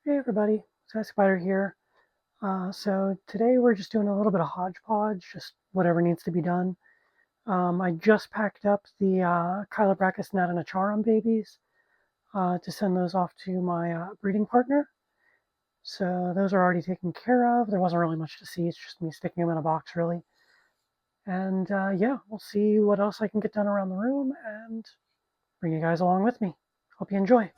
Hey everybody, Sky Spider here. So today we're just doing a little bit of hodgepodge, just whatever needs to be done. I just packed up the Chilobrachus natinacharum babies to send those off to my breeding partner. So those are already taken care of. There wasn't really much to see, it's just me sticking them in a box really. And yeah, we'll see what else I can get done around the room and bring you guys along with me. Hope you enjoy.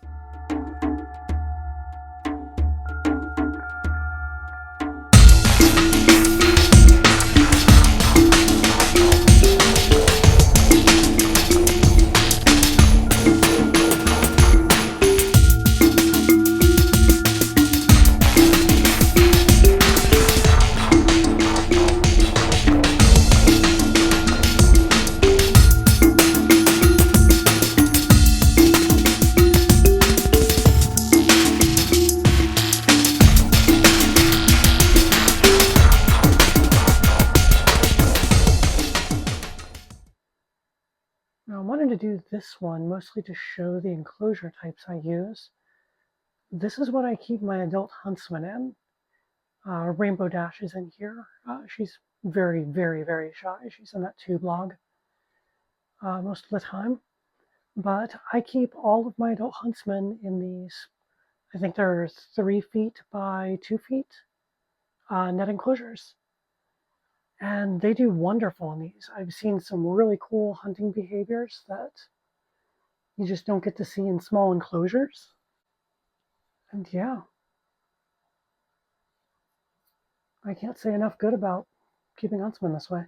Now I wanted to do this one mostly to show the enclosure types I use. This is what I keep my adult huntsman in. Rainbow Dash is in here. She's very, very, very shy. She's in that tube log most of the time. But I keep all of my adult huntsmen in these, I think they're 3 feet by 2 feet net enclosures. And they do wonderful in these. I've seen some really cool hunting behaviors that you just don't get to see in small enclosures. And yeah, I can't say enough good about keeping huntsmen this way.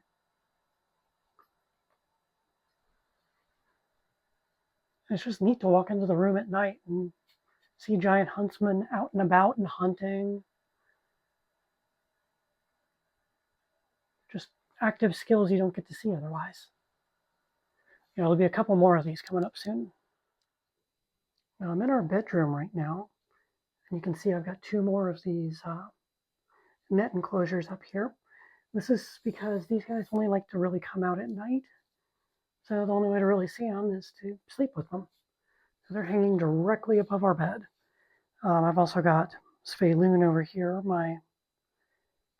It's just neat to walk into the room at night and see giant huntsmen out and about and hunting. Just active skills you don't get to see otherwise. You know, there'll be a couple more of these coming up soon. Now I'm in our bedroom right now, and you can see I've got 2 more of these net enclosures up here. This is because these guys only like to really come out at night, so the only way to really see them is to sleep with them. So they're hanging directly above our bed. I've also got Sphaloon over here, my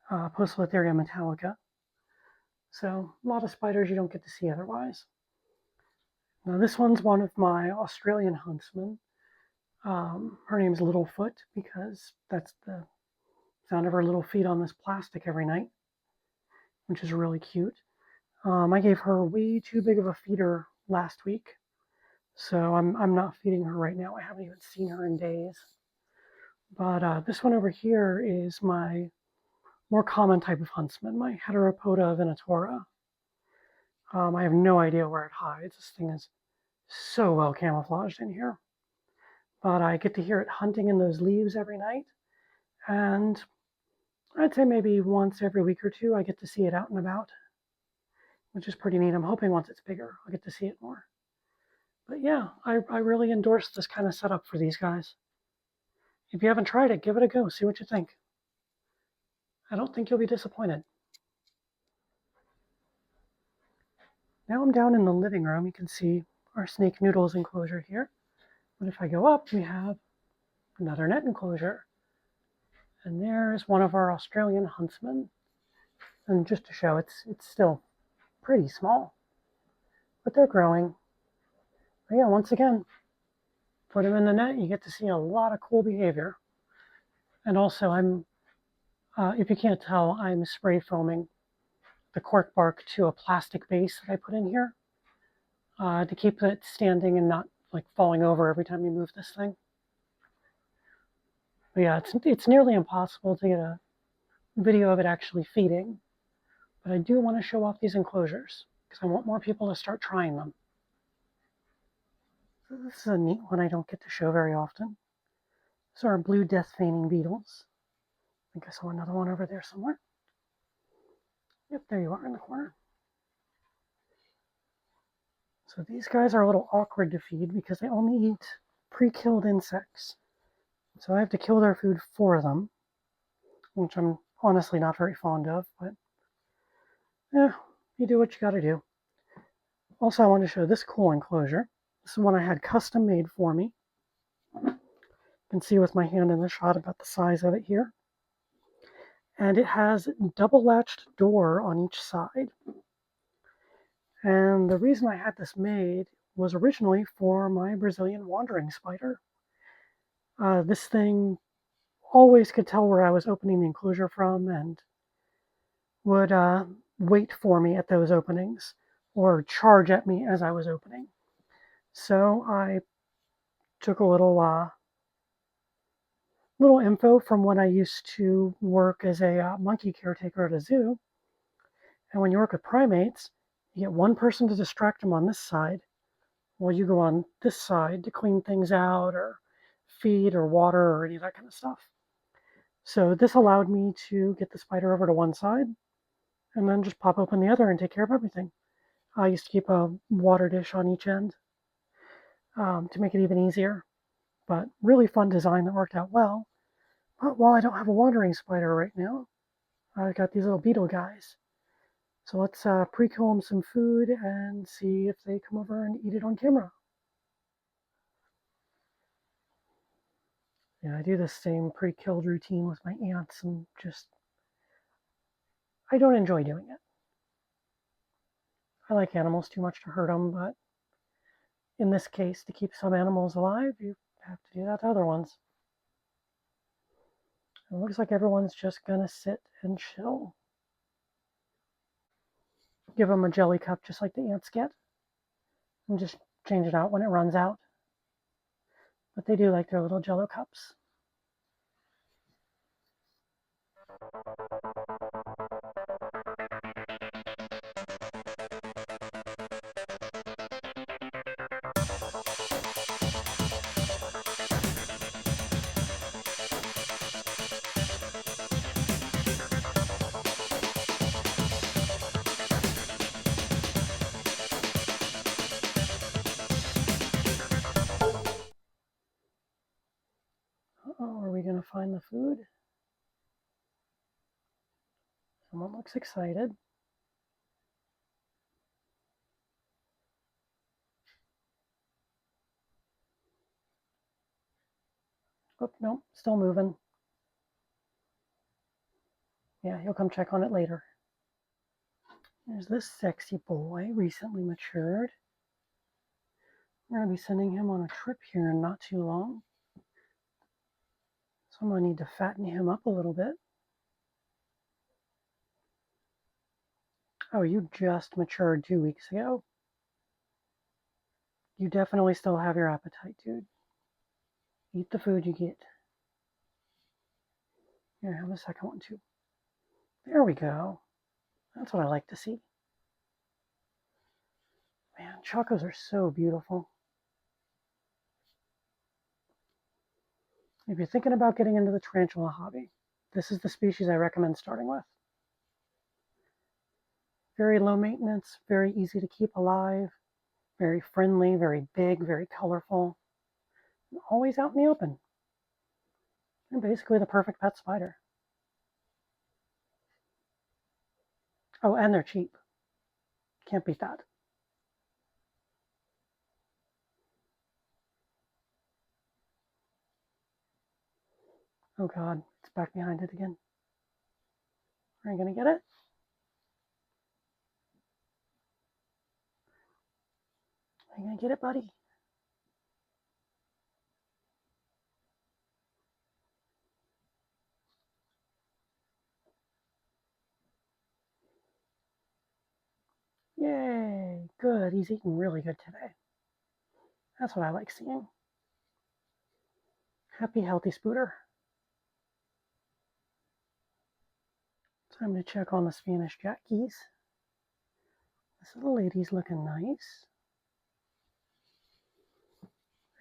Poecilotheria metallica. So a lot of spiders you don't get to see otherwise. Now this one's one of my Australian huntsmen. Her name's Littlefoot because that's the sound of her little feet on this plastic every night, which is really cute. I gave her way too big of a feeder last week, so I'm not feeding her right now. I haven't even seen her in days. But this one over here is my more common type of huntsman, my Heteropoda venatora. I have no idea where it hides. This thing is so well camouflaged in here. But I get to hear it hunting in those leaves every night, and I'd say maybe once every week or two I get to see it out and about, which is pretty neat. I'm hoping once it's bigger I'll get to see it more. But yeah, I really endorse this kind of setup for these guys. If you haven't tried it, give it a go, see what you think. I don't think you'll be disappointed. Now I'm down in the living room. You can see our snake noodles enclosure here. But if I go up, we have another net enclosure. And there's one of our Australian huntsmen. And just to show, it's still pretty small, but they're growing. But yeah, once again, put them in the net, you get to see a lot of cool behavior. And also, if you can't tell, I'm spray foaming the cork bark to a plastic base that I put in here to keep it standing and not like falling over every time you move this thing. But yeah, it's nearly impossible to get a video of it actually feeding. But I do want to show off these enclosures because I want more people to start trying them. So this is a neat one I don't get to show very often. These are our blue death feigning beetles. I think I saw another one over there somewhere. Yep, there you are in the corner. So these guys are a little awkward to feed because they only eat pre-killed insects. So I have to kill their food for them, which I'm honestly not very fond of, but yeah, you do what you gotta do. Also, I want to show this cool enclosure. This is one I had custom made for me. can see with my hand in the shot about the size of it here. And it has double latched door on each side. And the reason I had this made was originally for my Brazilian wandering spider. This thing always could tell where I was opening the enclosure from and would wait for me at those openings or charge at me as I was opening. So I took a little info from when I used to work as a monkey caretaker at a zoo. And when you work with primates, you get one person to distract them on this side while you go on this side to clean things out or feed or water or any of that kind of stuff. So this allowed me to get the spider over to one side and then just pop open the other and take care of everything. I used to keep a water dish on each end to make it even easier. But really fun design that worked out well. But while I don't have a wandering spider right now, I've got these little beetle guys. So let's pre-kill them some food and see if they come over and eat it on camera. Yeah, I do the same pre-killed routine with my ants and I don't enjoy doing it. I like animals too much to hurt them, but in this case, to keep some animals alive, you have to do that to other ones. It looks like everyone's just gonna sit and chill. Give them a jelly cup just like the ants get, and just change it out when it runs out. But they do like their little jello cups. Uh-oh, are we gonna find the food? Someone looks excited. Oh, no, still moving. Yeah, he'll come check on it later. There's this sexy boy, recently matured. We're gonna be sending him on a trip here in not too long. So I'm gonna need to fatten him up a little bit. Oh, you just matured 2 weeks ago. You definitely still have your appetite, dude. Eat the food you get. Here, have a second one too. There we go. That's what I like to see. Man, chocos are so beautiful. If you're thinking about getting into the tarantula hobby, this is the species I recommend starting with. Very low maintenance, very easy to keep alive, very friendly, very big, very colorful, always out in the open. And basically the perfect pet spider. Oh, and they're cheap. Can't beat that. Oh God, it's back behind it again. Are you gonna get it? Are you gonna get it, buddy? Yay, good. He's eating really good today. That's what I like seeing. Happy, healthy spooter. Time to check on the Spanish jackies. This little lady's looking nice.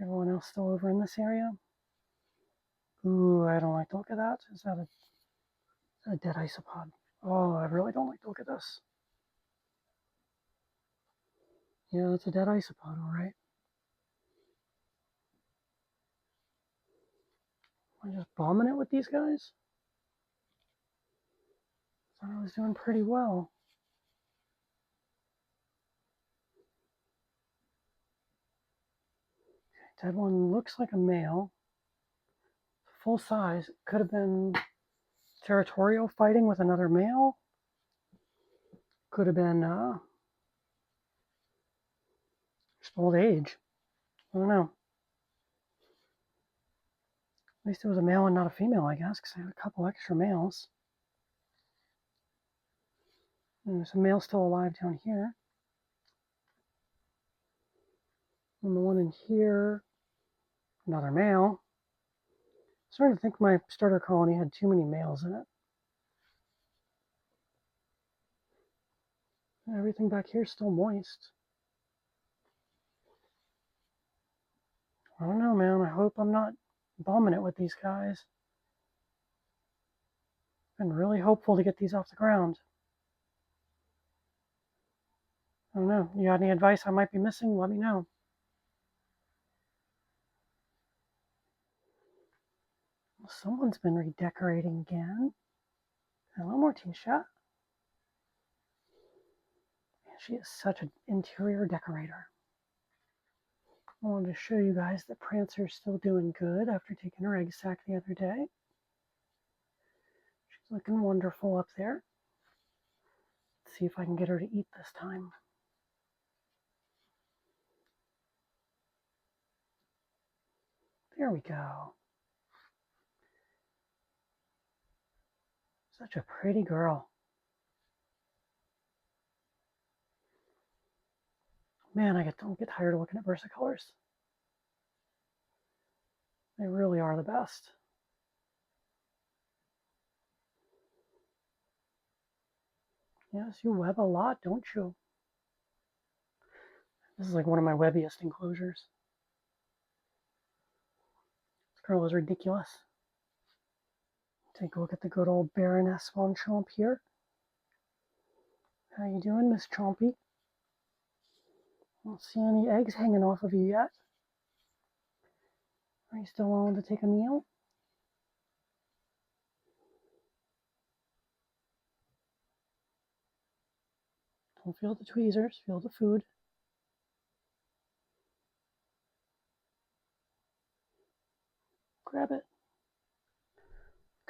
Everyone else still over in this area? Ooh, I don't like to look at that. Is that a dead isopod? Oh, I really don't like to look at this. Yeah, it's a dead isopod, all right. Am I just bombing it with these guys? I thought I was doing pretty well. Dead one looks like a male. full size. Could have been territorial fighting with another male. Could have been just old age. I don't know. At least it was a male and not a female, I guess, because I had a couple extra males. And there's a male still alive down here. And the one in here, another male. I'm starting to think my starter colony had too many males in it. Everything back here is still moist. I don't know, man. I hope I'm not bombing it with these guys. I've been really hopeful to get these off the ground. I don't know. You got any advice I might be missing? Let me know. Someone's been redecorating again. Hello, Morticia. She is such an interior decorator. I wanted to show you guys that Prancer's still doing good after taking her egg sac the other day. She's looking wonderful up there. Let's see if I can get her to eat this time. There we go. Such a pretty girl. Man, I don't get tired of looking at versicolors. They really are the best. Yes, you web a lot, don't you? This is like one of my webbiest enclosures. This girl is ridiculous. Take a look at the good old Baroness von Chomp here. How you doing, Miss Chompy? Don't see any eggs hanging off of you yet. Are you still willing to take a meal? Don't feel the tweezers, feel the food. Grab it.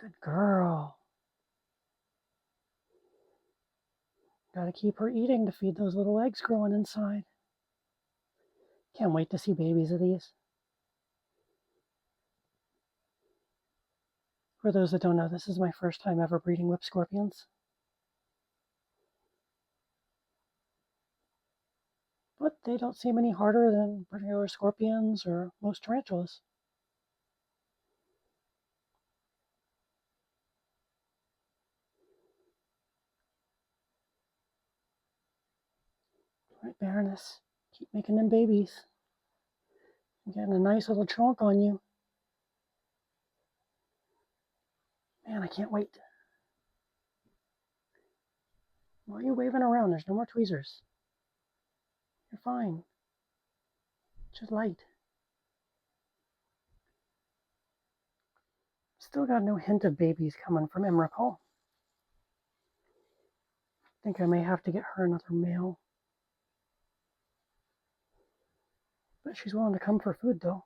Good girl. Gotta keep her eating to feed those little eggs growing inside. Can't wait to see babies of these. For those that don't know, this is my first time ever breeding whip scorpions. But they don't seem any harder than regular scorpions or most tarantulas. All right, Baroness, keep making them babies. I'm getting a nice little chunk on you. Man, I can't wait. Why are you waving around? There's no more tweezers. You're fine. Just light. Still got no hint of babies coming from Emrakul. I think I may have to get her another male. But she's willing to come for food, though.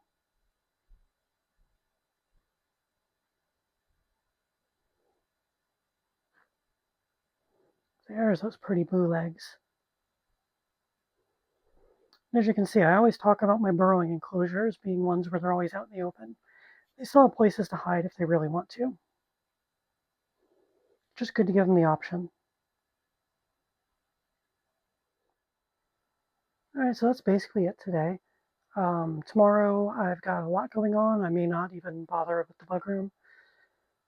There's those pretty blue legs. As you can see, I always talk about my burrowing enclosures being ones where they're always out in the open. They still have places to hide if they really want to. Just good to give them the option. Alright, so that's basically it today. Tomorrow I've got a lot going on. I may not even bother with the bug room.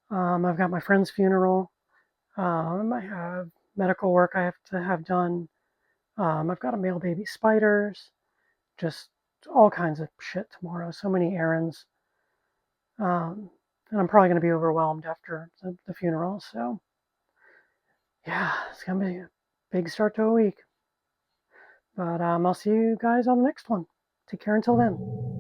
I've got my friend's funeral. I have medical work I have to have done. I've got to mail baby spiders. Just all kinds of shit tomorrow. So many errands. And I'm probably going to be overwhelmed after the funeral. So, yeah, it's going to be a big start to a week. But I'll see you guys on the next one. Take care until then.